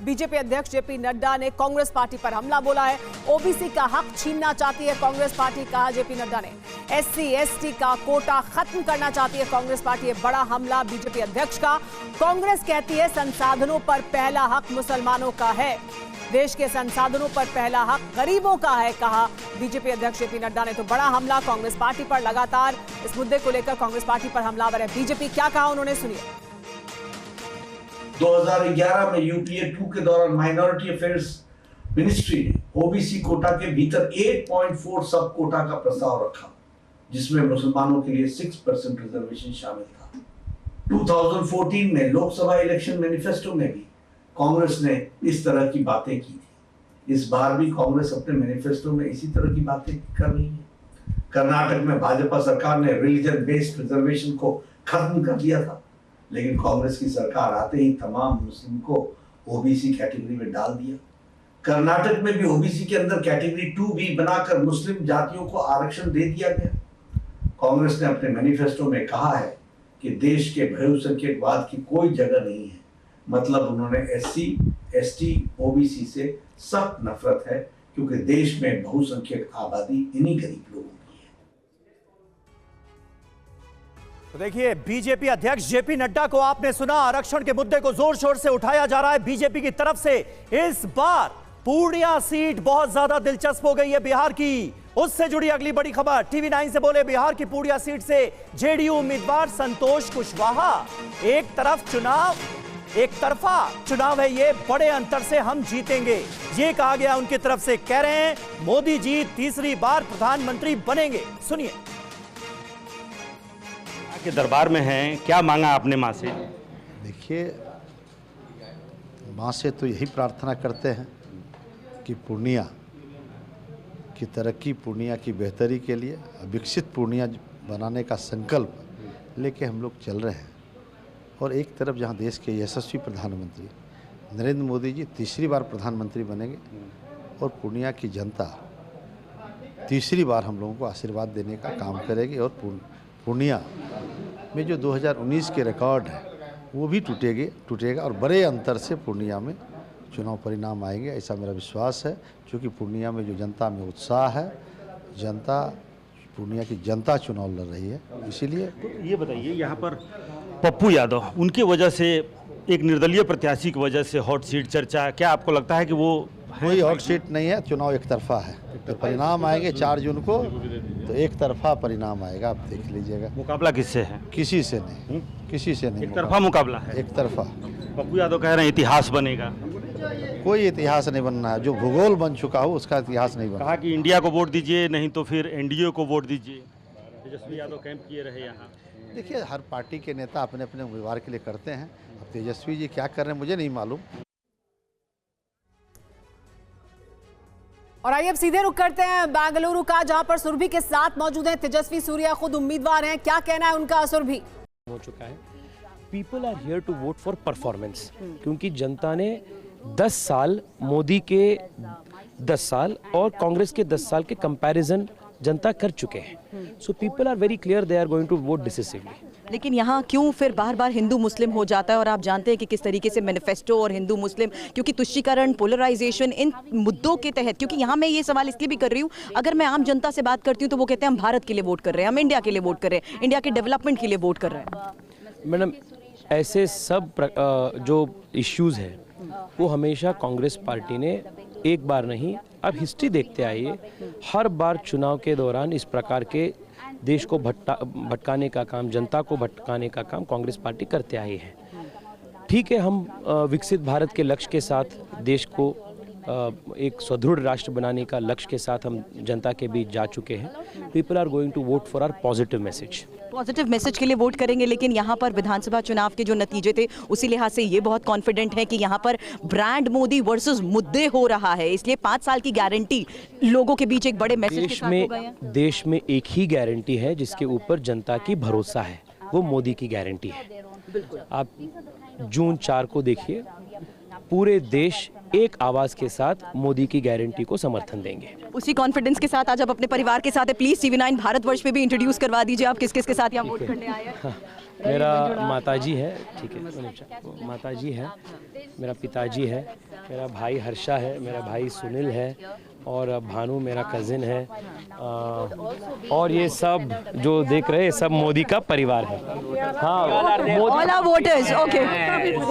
BJP अध्यक्ष JP Nadda ने Congress party पर हमला बोला है। ओबीसी का हक छीनना चाहती है कांग्रेस पार्टी, कहा जेपी नड्डा ने। एससी एसटी का कोटा खत्म करना चाहती है कांग्रेस पार्टी, ये बड़ा हमला बीजेपी अध्यक्ष का। कांग्रेस कहती है संसाधनों पर पहला हक मुसलमानों का है, देश के संसाधनों पर पहला हक गरीबों का है, कहा बीजेपी अध्यक्ष जेपी नड्डा ने। तो बड़ा हमला कांग्रेस पार्टी पर, लगातार इस मुद्दे को लेकर कांग्रेस पार्टी पर हमलावर है बीजेपी। क्या कहा उन्होंने, सुनिए। 2011 में यूपीए 2 के दौरान माइनॉरिटी अफेयर्स मिनिस्ट्री ने ओबीसी कोटा के भीतर 8.4 सब कोटा का प्रस्ताव रखा, जिसमें मुसलमानों के लिए 6% रिजर्वेशन शामिल था। 2014 में लोकसभा इलेक्शन मैनिफेस्टो में भी कांग्रेस ने इस तरह की बातें की थी। इस बार भी कांग्रेस अपने मैनिफेस्टो में इसी तरह की बातें कर रही है। कर्नाटक में भाजपा सरकार ने रिलीजन बेस्ड रिजर्वेशन को खत्म कर दिया था, लेकिन कांग्रेस की सरकार आते ही तमाम मुस्लिम को ओबीसी कैटेगरी में डाल दिया। कर्नाटक में भी ओबीसी के अंदर कैटेगरी 2 भी बनाकर मुस्लिम जातियों को आरक्षण दे दिया गया। कांग्रेस ने अपने मैनिफेस्टो में कहा है कि देश के बहुसंख्यकवाद की कोई जगह नहीं है। मतलब उन्होंने एससी एसटी ओबीसी से सख्त नफरत है, क्योंकि देश में बहुसंख्यक आबादी इन्हीं गरीब लोगों की है। तो देखिए, बीजेपी अध्यक्ष जेपी नड्डा को आपने सुना, आरक्षण के मुद्दे को जोर शोर से उठाया जा रहा है बीजेपी की तरफ से। इस बार पूर्णिया सीट बहुत ज्यादा दिलचस्प हो गई है बिहार की। उससे जुड़ी अगली बड़ी खबर, टीवी 9 से बोले बिहार की पूर्णिया सीट से जेडीयू उम्मीदवार संतोष कुशवाहा। एक तरफा चुनाव है ये, बड़े अंतर से हम जीतेंगे, ये कहा गया उनकी तरफ से। कह रहे हैं मोदी जी तीसरी बार प्रधानमंत्री बनेंगे, सुनिए। के दरबार में हैं, क्या मांगा आपने मां से? देखिए, मां से तो यही प्रार्थना करते हैं कि पूर्णिया की तरक्की, पूर्णिया की बेहतरी के लिए विकसित पूर्णिया बनाने का संकल्प लेके हम लोग चल रहे हैं। और एक तरफ जहां देश के यशस्वी प्रधानमंत्री नरेंद्र मोदी जी तीसरी बार प्रधानमंत्री बनेंगे और पूर्णिया की जनता तीसरी बार हम लोगों को आशीर्वाद देने का काम करेगी, और पूर्णिया में जो 2019 के रिकॉर्ड है वो भी टूटेगा और बड़े अंतर से पूर्णिया में चुनाव परिणाम आएंगे, ऐसा मेरा विश्वास है। क्योंकि पूर्णिया में जो जनता में उत्साह है, पूर्णिया की जनता चुनाव लड़ रही है, इसीलिए। तो ये बताइए, यहाँ पर पप्पू यादव, उनकी वजह से, एक निर्दलीय प्रत्याशी की वजह से हॉट सीट चर्चा, क्या आपको लगता है कि वो कोई हॉट सीट नहीं है? चुनाव एक तरफा है, तो परिणाम आएंगे 4 जून को, तो एक तरफा परिणाम आएगा, आप देख लीजिएगा। मुकाबला किससे है? किसी से नहीं, किसी से नहीं। एक तरफा मुकाबला है, एक तरफा। पप्पू यादव कह रहे हैं इतिहास बनेगा। कोई इतिहास नहीं बनना है, जो भूगोल बन चुका हो उसका इतिहास नहीं बनना। कहा कि इंडिया को वोट दीजिए, नहीं तो फिर एनडीए को वोट दीजिए। तेजस्वी यादव कैंप किए रहे यहाँ। देखिए, हर पार्टी के नेता अपने अपने उम्मीदवार के लिए करते हैं। अब तेजस्वी जी क्या कर रहे हैं मुझे नहीं मालूम। और आइए अब सीधे रुक करते हैं बेंगलुरु का, जहां पर सुरभि के साथ मौजूद हैं तेजस्वी सूर्या, खुद उम्मीदवार हैं। क्या कहना है उनका सुरभि? हो चुका है, people are here to vote for performance, क्योंकि जनता ने 10 साल, मोदी के 10 साल और कांग्रेस के 10 साल के कंपैरिजन जनता कर चुके हैं। So people are very clear, they are going to vote decisively. लेकिन यहाँ क्यों फिर बार बार हिंदू मुस्लिम हो जाता है? और आप जानते हैं कि किस तरीके से मैनिफेस्टो और हिंदू मुस्लिम, क्योंकि तुष्टीकरण, पोलराइजेशन, इन मुद्दों के तहत, क्योंकि यहाँ मैं ये सवाल इसलिए भी कर रही हूँ, अगर मैं आम जनता से बात करती हूँ तो वो कहते हैं हम भारत के लिए वोट कर रहे हैं, हम इंडिया के लिए वोट कर रहे हैं, इंडिया के डेवलपमेंट के लिए वोट कर रहे हैं। मैडम, ऐसे सब जो इश्यूज़ हैं वो हमेशा कांग्रेस पार्टी ने एक बार नहीं, अब हिस्ट्री देखते आइए, हर बार चुनाव के दौरान इस प्रकार के देश को भटकाने का काम, जनता को भटकाने का काम कांग्रेस पार्टी करते आई है। ठीक है, हम विकसित भारत के लक्ष्य के साथ, देश को एक सुदृढ़ राष्ट्र बनाने का लक्ष्य के साथ हम जनता के बीच जा चुके हैं। People are going to vote for our positive message के लिए वोट करेंगे। लेकिन यहाँ पर विधानसभा चुनाव के जो नतीजे थे उसी लिहाज से ये बहुत कॉन्फिडेंट है कि यहाँ पर ब्रांड मोदी वर्सेस मुद्दे हो रहा है, इसलिए 5 साल की गारंटी लोगों के बीच एक बड़े मैसेज के साथ हो गए हैं। देश में एक ही गारंटी है जिसके ऊपर जनता की भरोसा है, वो मोदी की गारंटी है। आप जून 4 को देखिए, पूरे देश एक आवाज के साथ मोदी की गारंटी को समर्थन देंगे। उसी कॉन्फिडेंस के साथ आज आप अपने परिवार के साथ है, प्लीज टीवी 9 भारतवर्ष में भी इंट्रोड्यूस करवा दीजिए, आप किस किस के साथ यहाँ वोट करने आए हैं? मेरा माताजी है, ठीक है, माताजी है, मेरा पिताजी है, मेरा भाई हर्षा है, मेरा भाई सुनील है और भानु मेरा कजिन है, और ये सब जो देख रहे हैं सब मोदी का परिवार है। हाँ, ऑल आवर वोटर्स, ओके,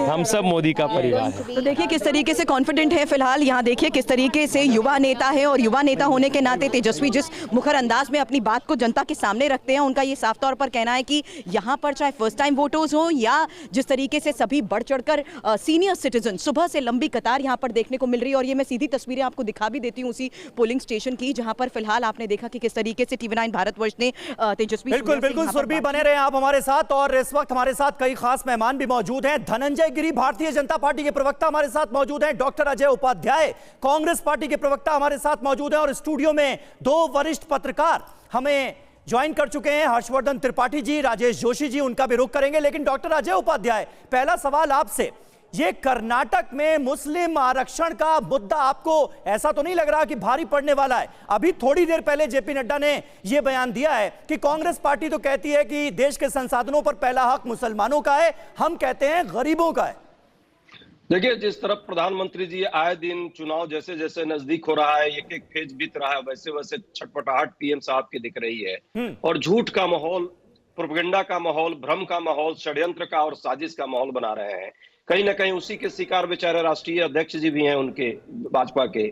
हम सब मोदी का परिवार है। तो देखिए किस तरीके से कॉन्फिडेंट है फिलहाल। यहाँ देखिए किस तरीके से युवा नेता है, और युवा नेता होने के नाते तेजस्वी जिस मुखर अंदाज में अपनी बात को जनता के सामने रखते हैं, उनका ये साफ तौर पर कहना है कि यहाँ पर चाहे फर्स्ट टाइम वोटर्स हो या जिस तरीके से सभी बढ़ चढ़कर सीनियर सिटीजन, सुबह से लंबी कतार यहाँ पर देखने को मिल रही है। और ये मैं सीधी तस्वीरें आपको दिखा भी देती हूँ पोलिंग स्टेशन की, जहां पर फिलहाल आपने देखा कि किस तरीके से टीवी9 भारतवर्ष ने तेजस्वी बिल्कुल सुरभि बने रहे आप हमारे साथ। और इस वक्त हमारे साथ कई खास मेहमान भी मौजूद हैं। धनंजय गिरी भारतीय जनता पार्टी के प्रवक्ता हमारे साथ मौजूद हैं, डॉक्टर अजय उपाध्याय कांग्रेस पार्टी के प्रवक्ता हमारे साथ मौजूद हैं, और स्टूडियो में दो वरिष्ठ पत्रकार हमें ज्वाइन कर चुके हैं, हर्षवर्धन त्रिपाठी जी, राजेश जोशी जी, उनका भी रुख करेंगे। लेकिन डॉक्टर अजय उपाध्याय, पहला सवाल आपसे, ये कर्नाटक में मुस्लिम आरक्षण का मुद्दा आपको ऐसा तो नहीं लग रहा कि भारी पड़ने वाला है? अभी थोड़ी देर पहले जेपी नड्डा ने यह बयान दिया है कि कांग्रेस पार्टी तो कहती है कि देश के संसाधनों पर पहला हक मुसलमानों का है, हम कहते हैं गरीबों का है। देखिए, जिस तरफ प्रधानमंत्री जी आए दिन चुनाव जैसे जैसे नजदीक हो रहा है, एक एक फेज बीत रहा है, वैसे वैसे छटपटाहट पीएम साहब की दिख रही है, और झूठ का माहौल, प्रोपेगेंडा का माहौल, भ्रम का माहौल, षड्यंत्र का और साजिश का माहौल बना रहे हैं। कहीं ना कहीं उसी के शिकार बेचारे राष्ट्रीय अध्यक्ष जी भी हैं उनके, भाजपा के।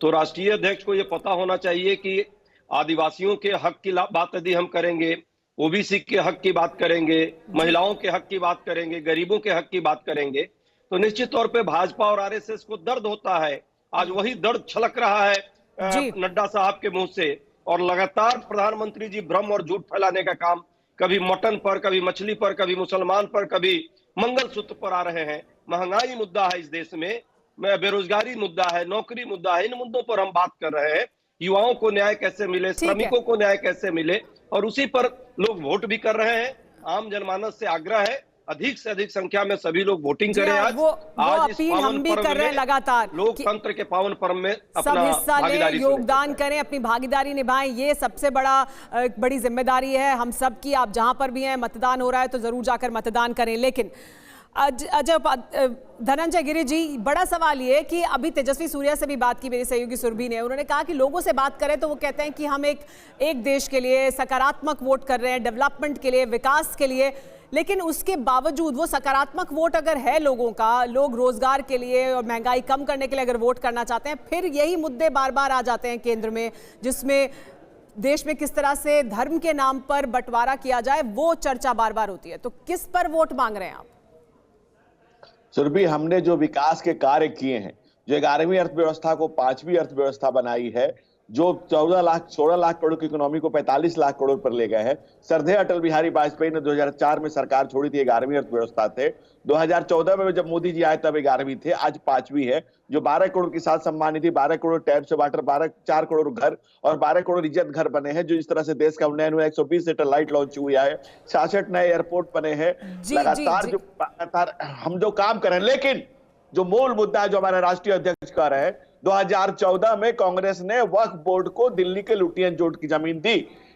तो राष्ट्रीय अध्यक्ष को यह पता होना चाहिए कि आदिवासियों के हक की बात यदि हम करेंगे, ओबीसी के हक की बात करेंगे, महिलाओं के हक की बात करेंगे, गरीबों के हक की बात करेंगे, तो निश्चित तौर पे भाजपा और आरएसएस को दर्द होता है। आज वही दर्द छलक रहा है नड्डा साहब के मुंह से, और लगातार प्रधानमंत्री जी भ्रम और झूठ फैलाने का काम कभी मटन पर, कभी मछली पर, कभी मुसलमान पर, कभी मंगलसूत्र पर आ रहे हैं। महंगाई मुद्दा है इस देश में, बेरोजगारी मुद्दा है, नौकरी मुद्दा है, इन मुद्दों पर हम बात कर रहे हैं। युवाओं को न्याय कैसे मिले, श्रमिकों को न्याय कैसे मिले, और उसी पर लोग वोट भी कर रहे हैं। आम जनमानस से आग्रह है अधिक से अधिक संख्या में सभी लोग वोटिंग करें। आज वो अपील हम भी कर रहे हैं लगातार, लोकतंत्र के पावन पर्व में सब हिस्सा लें, योगदान करें, अपनी भागीदारी निभाएं, ये सबसे बड़ी जिम्मेदारी है हम सब की। आप जहां पर भी हैं, मतदान हो रहा है तो जरूर जाकर मतदान करें। लेकिन धनंजय गिरी जी, बड़ा सवाल ये कि अभी तेजस्वी सूर्या से भी बात की मेरी सहयोगी सुरभि ने, उन्होंने कहा कि लोगों से बात करें तो वो कहते हैं कि हम एक देश के लिए सकारात्मक वोट कर रहे हैं, डेवलपमेंट के लिए, विकास के लिए। लेकिन उसके बावजूद वो सकारात्मक वोट अगर है लोगों का, लोग रोजगार के लिए और महंगाई कम करने के लिए अगर वोट करना चाहते हैं, फिर यही मुद्दे बार बार आ जाते हैं केंद्र में, जिसमें देश में किस तरह से धर्म के नाम पर बंटवारा किया जाए, वो चर्चा बार बार होती है। तो किस पर वोट मांग रहे हैं आप? सुरभि, हमने जो विकास के कार्य किए हैं, जो 11वीं अर्थव्यवस्था को 5वीं अर्थव्यवस्था बनाई है, जो 16 लाख करोड़ की इकोनॉमी को 45 लाख करोड़ पर ले गए हैं। श्रद्धेय अटल बिहारी वाजपेयी ने 2004 में सरकार छोड़ी थी, 11वीं अर्थव्यवस्था थे। 2014 में जब मोदी जी आए तब 11वीं थे, आज 5वीं है, जो 12 करोड़ की साथ सम्मानित थी। 12 करोड़ टैप से वाटर, 4 करोड़ घर और 12 करोड़ इज्जत घर बने हैं। जो इस तरह से देश का उन्नयन हुआ, 120 सैटेलाइट लॉन्च हुआ है, 66 नए एयरपोर्ट बने हैं। लगातार हम जो काम कर रहे हैं, लेकिन जो मूल मुद्दा है जो हमारे राष्ट्रीय अध्यक्ष कह रहे हैं, 2014 में कांग्रेस ने वक्फ बोर्ड को दिल्ली के लुटियन जोट की जमीन दी।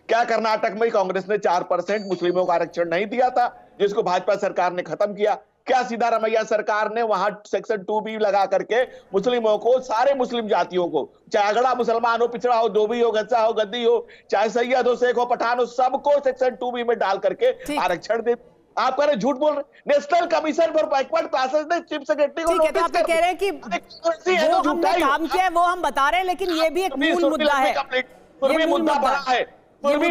क्या कर्नाटक में कांग्रेस ने 4% मुस्लिमों का आरक्षण नहीं दिया था, जिसको भाजपा सरकार ने खत्म किया? क्या सिद्धारमैया सरकार ने वहां सेक्शन 2B लगा करके मुस्लिमों को, सारे मुस्लिम जातियों को, चाहे अगड़ा मुसलमान हो, पिछड़ा हो, धोबी हो, गस्सा हो, गद्दी हो, चाहे सैयद हो, शेख हो, पठान हो, सबको सेक्शन 2B में डाल करके आरक्षण दे? आप कह रहे झूठ बोल रहे। National commission for backward classes ने चीफ सेक्रेटरी को नोटिस आप कह रहे हैं कि वो हमने काम किया है, वो हम बता रहे हैं, लेकिन ये भी एक मूल मुद्दा है। ये मुद्दा बड़ा है। Surabhi,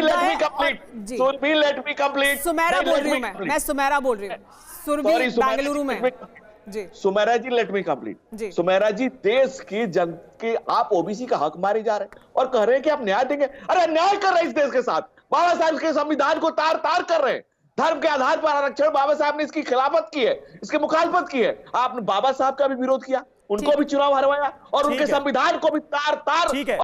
let me complete. Sumera बोल रही हूं मैं सुमेरा बोल रही हूँ, सुरभि बेंगलुरु में। जी सुमेरा जी, लेट मी कंप्लीट। सुमेरा जी, देश की जन के आप ओबीसी का हक मारे जा रहे हैं और कह रहे हैं कि आप न्याय देंगे। अरे न्याय कर रहे हैं इस देश के साथ, बाबा साहब के संविधान को तार तार कर रहे हैं। धर्म के आधार पर आरक्षण, बाबा साहब ने इसकी खिलाफत की है, इसकी मुखालफत की है। आपने बाबा साहब का भी विरोध किया, उनको भी चुनाव हरवाया और उनके संविधान को भी तार तार